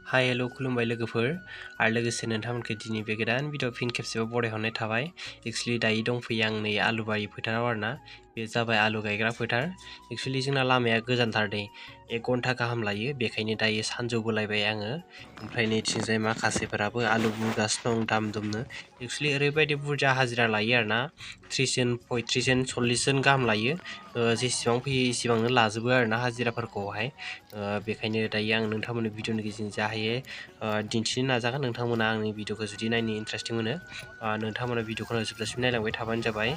Hi hello' खुलुमबाय लोगोफोर आरो लोगोसे नोंथांमोनखौ दिनै बे गोदान भिडिअ फिन खेबसेबाव बरायहरनाय थाबाय। एक्चुअली दायो दंफैयो आं नै आलुबारि फोथाराव आरोना। बे जाबाय आलु गायग्रा फोथार। एक्चुअली जोंना लामाया गोजानथार दै 1 घन्टा गाहाम लायो, बेखायनो दायो सानजौबोलायबाय आङो। ओमफ्राय नैथिंजाय माखासेफोराबो आलु बुरगासिनो दं दाम दुमनो। एक्चुअली ओरैबायदि बुरजा हाजिरा लायो आरोना, 30 जन 35 जन 40 जन गाहाम लायो। जेसेबां फैयो एसेबांनो लाजोबो आरोना हाजिराफोरखौहाय। बेखायनो दायो आं नोंथांमोननो भिडिअनि गेजेरजों जा हायो दिन्थिनो नाजागोन। नोंथांमोना आंनि भिडिअखौ जुदि नायनो इन्टारेस्टिं मोनो, नोंथांमोना भिडिअखौ जोबजासिम नायलांबाय थाबानो जाबाय।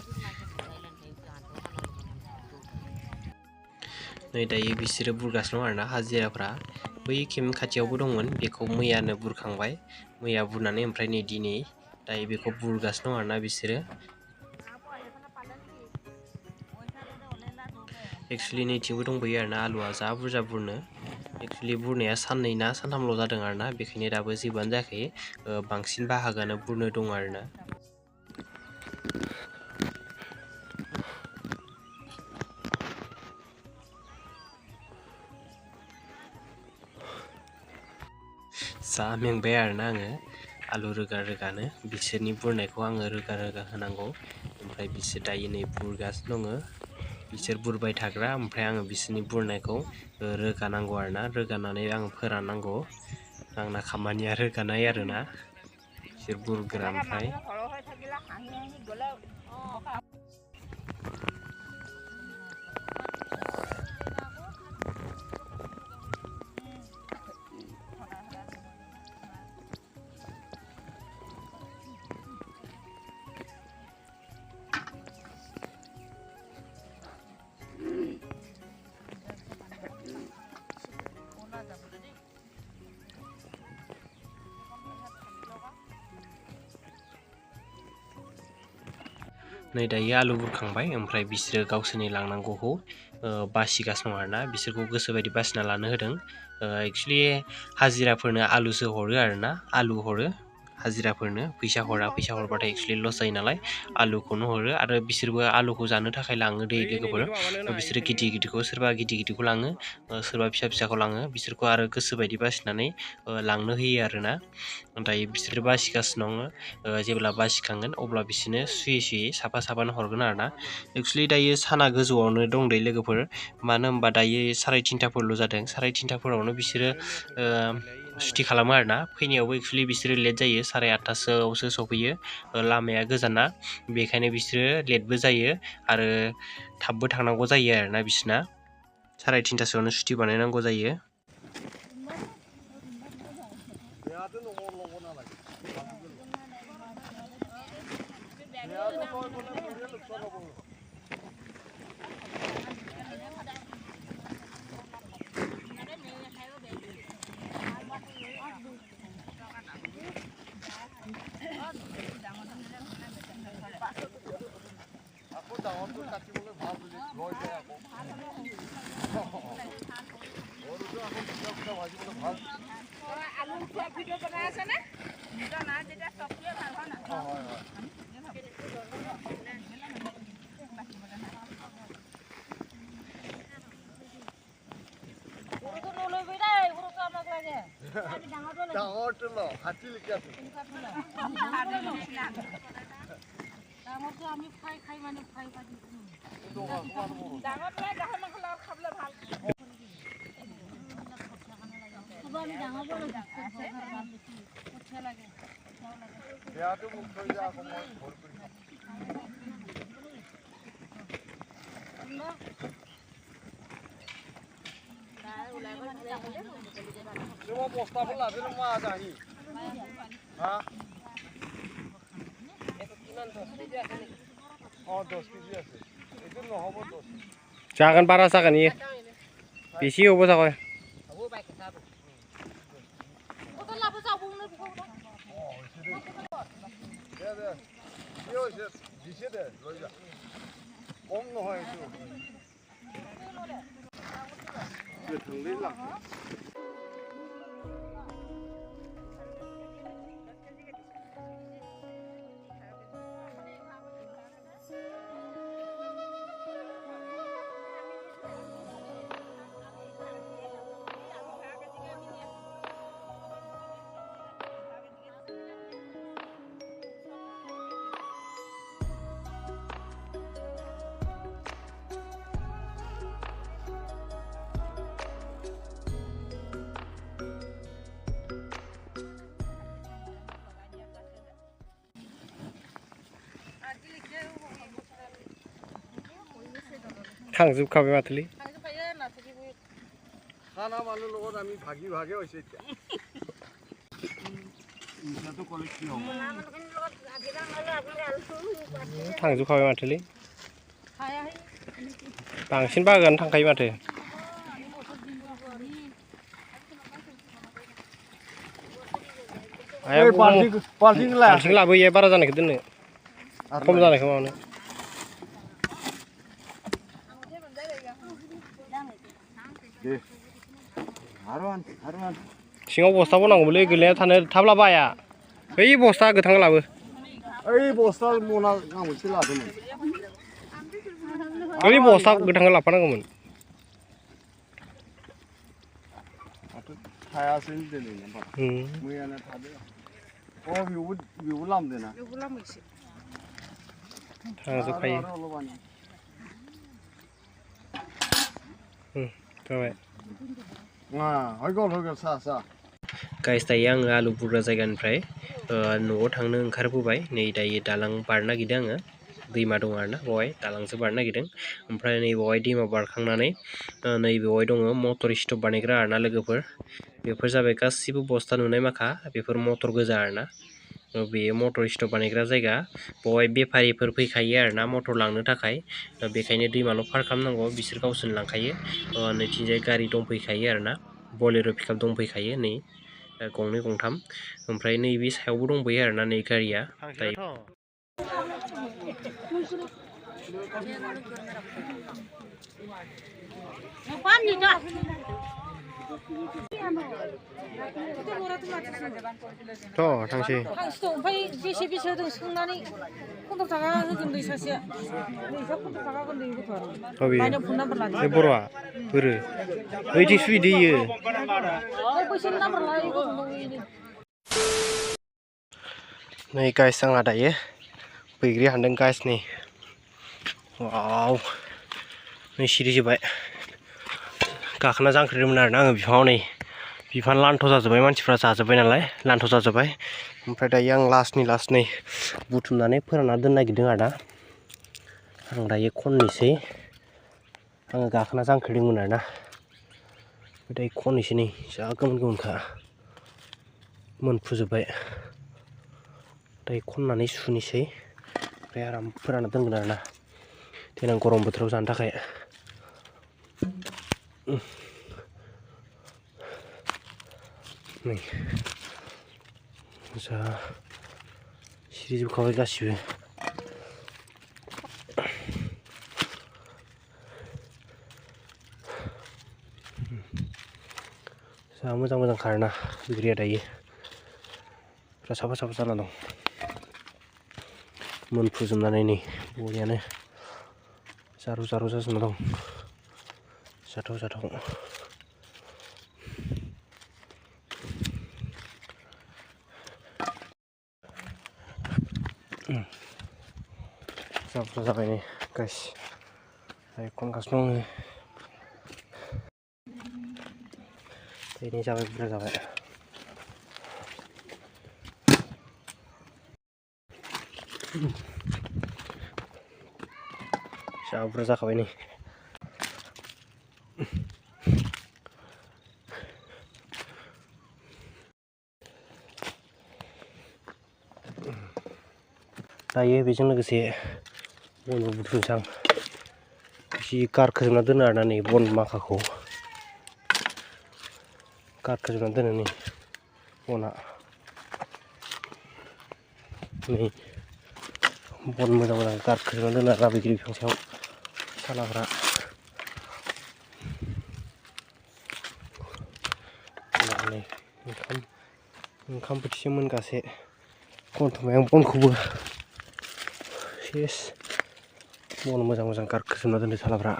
नै दायो बिसोरो बुरगासिनो दं आरोना हाजिराफ्रा। बै केम्प खाथियावबो दंमोन, बेखौ मैयानो बुरखांबाय। मैया बुरनानै ओमफ्राय नै दिनै दायो बेखौ बुरगासिनो दं आरोना बिसोरो। एक्चुअली नैथिंबो दंबोयो आरोना आलुआ जा बुरजा बुरनो। एक्चुअली बुरनाया साननै ना सानथामल' जादों आरोना, बेखायनो दाबो जेबोआनो जायाखै। बांसिन बाहागोआनो बुरनो दं आरोना। जा मेंबाय आरोना आङो आलु रोगा रोगानो। बिसोरनि बुरनायखौ आङो रोगा रोगा होनांगौ। ओमफ्राय बिसोर दायो नै बुरगासिनो दङ। बिसोर बुरबाय थाग्रा, ओमफ्राय आङो बिसोरनि बुरनायखौ रोगानांगौ आरोना। रोगानानै आं फोराननांगौ। आंना खामानिया रोगानाय आरोना, बिसोर बुरग्रा। ओमफ्राय नै दायो आलु बुरखांबाय, ओमफ्राय बिसोरो गावसोरनि लांनांगौखौ बासिगासिनो दं आरोना। बिसोरखौ गोसोबायदि बासिना लानो होदों। एक्चुअली हाजिराफोरनो आलुसो हरो आरोना, आलु हरो हाजिराफोरनो। फैसा हरा, फैसा हरबाथाय एक्चुअली लस जायो नालाय आलुखौनो हरो। आरो बिसोरबो आलुखौ जानो थाखाय लाङो दै लोगोफोर। बिसोरो गिदिर गिदिरखौ सोरबा गिदिर गिदिरखौ लाङो, सोरबा फिसा फिसाखौ लाङो। बिसोरखौ आरो गोसोबायदि बासिनानै लांनो होयो आरोना। दायो बिसोरो बासिगासिनो दङ। जेब्ला बासिखांगोन अब्ला बिसोरनो सुयै सुयै साफा साफानो हरगोन आरोना। एक्चुअली दायो साना गोजौआवनो दं दै लोगोफोर। मानो होनबा दायो 3:30फोरल' जादों। 3:30फोरावनो बिसोरो सुथि खालामो आरोना। फैनायावबो एक्चुअली बिसोरो लेट जायो, 8:30सोआवसो सफैयो। लामाया गोजाना, बेखायनो बिसोरो लेटबो जायो आरो थाबबो थांनांगौ जायो आरोना। बिसोरना 3:30सोआवनो सुथि बानायनांगौ जायो। जागोन, बारा जागोन इयो बेसे अबो जाबाय। थांजोबखाबाय माथोलै खाना मानो লগত আমি ভাগি ভাগে হইছে এতিয়া ইনসাটো কলেক্ট হ'ব थांजोबखाबाय माथोलै बांसिन बागानो थांखायो माथो बाल्थिं लाबोयो बारा जानायखौ दोननो खम जानायखौ मावनो सिङाव बस्ता बनांगौलै गोलैना थानो थाब लाबाया बै बस्ता गोथां लाबो ओइ बस्ता मना आं मोनसे लादोंमोन बै बस्ता गोथां लाफानांगौमोन थायासै दिनै मैयानो थादों अ बेवबो लामदोना बेवबो लामैसो थांजोबखायो जाबाय हयगल सा गाइस दायो आङो आलु बुरग्रा जायगानिफ्राय न'आव थांनो ओंखारबोबाय नै दायो दालां बारनो नागिरदों आङो दैमा दं आरोना बेवहाय दालांसो बारनो नागिरदों ओमफ्राय नै बेवहाय दैमा बारखांनानै नै बेवहाय दङ मटर स्टप बानायग्रा आरोना लोगोफोर बेफोर जाबाय गासिबो बस्ता नुनाय माखा बेफोर मटर गोजा आरोना बेयो मटर स्टप बानायग्रा जायगा बेवहाय बेफारिफोर फैखायो आरोना मटर लांनो थाखाय बेखायनो दैमाल' पार खालामनांगौ बिसोर गावसोरनो लांखायो नैथिंजाय गारि दंफैखायो आरोना बलेर' पिकआप दंफैखायो नै गंनै गंथाम ओमफ्राय नैबे सायावबो दंबोयो आरोना नै गारिया दायो थांसै ओमफ्राय बेसे होदों सोंनानै 15 थाखा होगोन दै सासेया नैसा 15 थाखा होगोन दै गथ'आ बायनो फन नाम्बार लादों बे बर'आ बोरो ओइथिं सुइदैयो बैसोर नाम्बार लायो गथ'नो नै गाइस आंहा दायो बैग्रि हानदों गाइस नै वाव नै सिरि जोब्बाय गाखोना जांख्रिदोंमोन आरोना आङो बिफाङाव नै बिफां लान्थ' जाजोब्बाय मानसिफ्रा जाजोब्बाय नालाय लान्थ' जाजोब्बाय ओमफ्राय दायो आं लास्ट नै बुथुमनानै फोरानना दोननो नागिरदों आरोना आं दायो खननोसै आङो गाखोना जांख्रिदोंमोन आरोना दायो खननोसै नै जा गोमोनखा मोनफुजोब्बाय दायो खननानै सुनोसै ओमफ्राय आराम फोरानना दोनगोन आरोना देनां गरम बोथोराव जानो थाखाय नै जा सिरिजोबखाबाय गासिबो जा मोजां खारोना बैग्रिया दायो साफा जाना दं मोनफुजोबनानै नै बरियानो जारौ जाजोबना दं जाथाव बुरजा जाबाय नै गाइस दायो खनगासिनो दं बेनि जाबाय बुरजा जाबाय जा बुरजा जाखाबाय नै दायो बेजों लोगोसे बनबो बुथुमनोसै आं एसे गारखोजोबना दोनो आरोना नै बन माखाखौ गारखोजोबना दोनो नै बना नै बन मोजां गारखोजोबना दोनो आरोना बैग्रि बिफां सायाव सालाफ्रा नै ओंखाम बोथिसे मोनगासे खनथुमबाय आं बनखौबो सेस बन मोजां गारखोजोबना दोनदो सालाफ्रा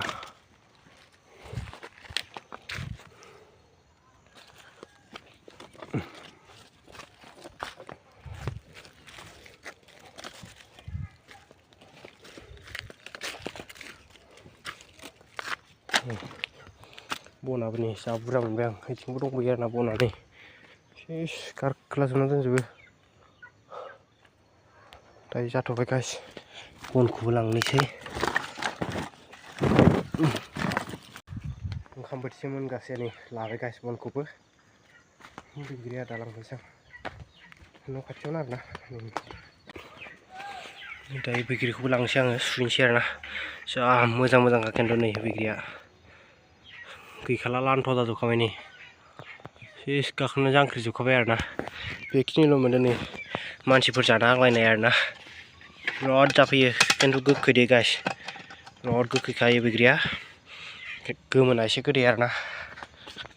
बनाबो नै जा बुरजा मोनबाय आं ओइथिंबो दंबोयो आरोना बना नै सेस गारख्लाजोबना दोनजोबो दायो जाथ'बाय गाइस बनखौबो लांनोसै ओंखाम बोथिसे मोनगासे नै लाबाय गाइस बनखौबो बैग्रिया दालांबायसो न' खाथियावनो आरोना दायो बैग्रिखौबो लांसै आङो सुनोसै आरोना जा मोजां मोजांखा खिन्थु नै बैग्रिया गैखाला लान्थ' जाजोबखाबाय नै सेस गाखोना जांख्रिजोबखाबाय आरोना बेखिनिल' मोनदों नै मानसिफोर जानो आग्लायनाय आरोना बिराद जाफैयो खिन्थु गोखै दे गाइस बिराद गोखैखायो बैग्रिया गोमोना एसे गोदै आरोना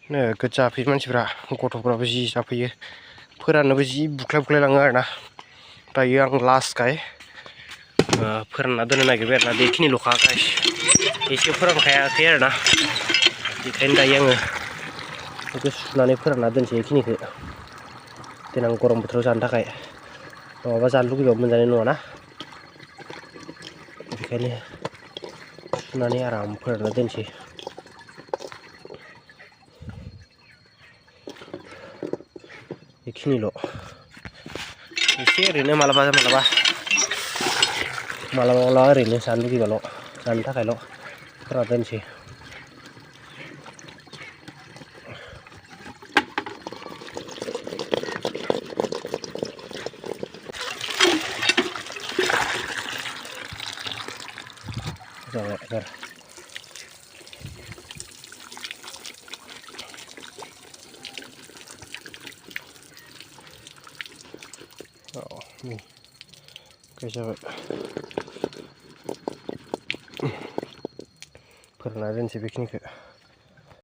नोगोद जाफैयो मानसिफ्रा गथ'फ्राबो जि जाफैयो फोराननोबो जि बुख्लाय बुख्लाय लाङो आरोना दायो आं लास्टखाय फोरानना दोननो नागिरबाय आरोना बेखिनिल'खा गाइस एसे फोरानखायाखै आरोना बेखायनो दायो आङो बेखौ सुनानै फोरानना दोनसै बेखिनिखौ देनां गरम बोथोराव जानो थाखाय नङाबा जानो लुगैबाबो मोनजानाय नङाना बेखायनो सुनानै आराम फोरानना दोनसै बेखिनिल' एसे ओरैनो मालाबा ओरैनो जानो लुगैबाल' जानो थाखायल' फोरानना दोनसै जाबाय एबार जाबाय फोरानना दोनसै बेखिनिखौ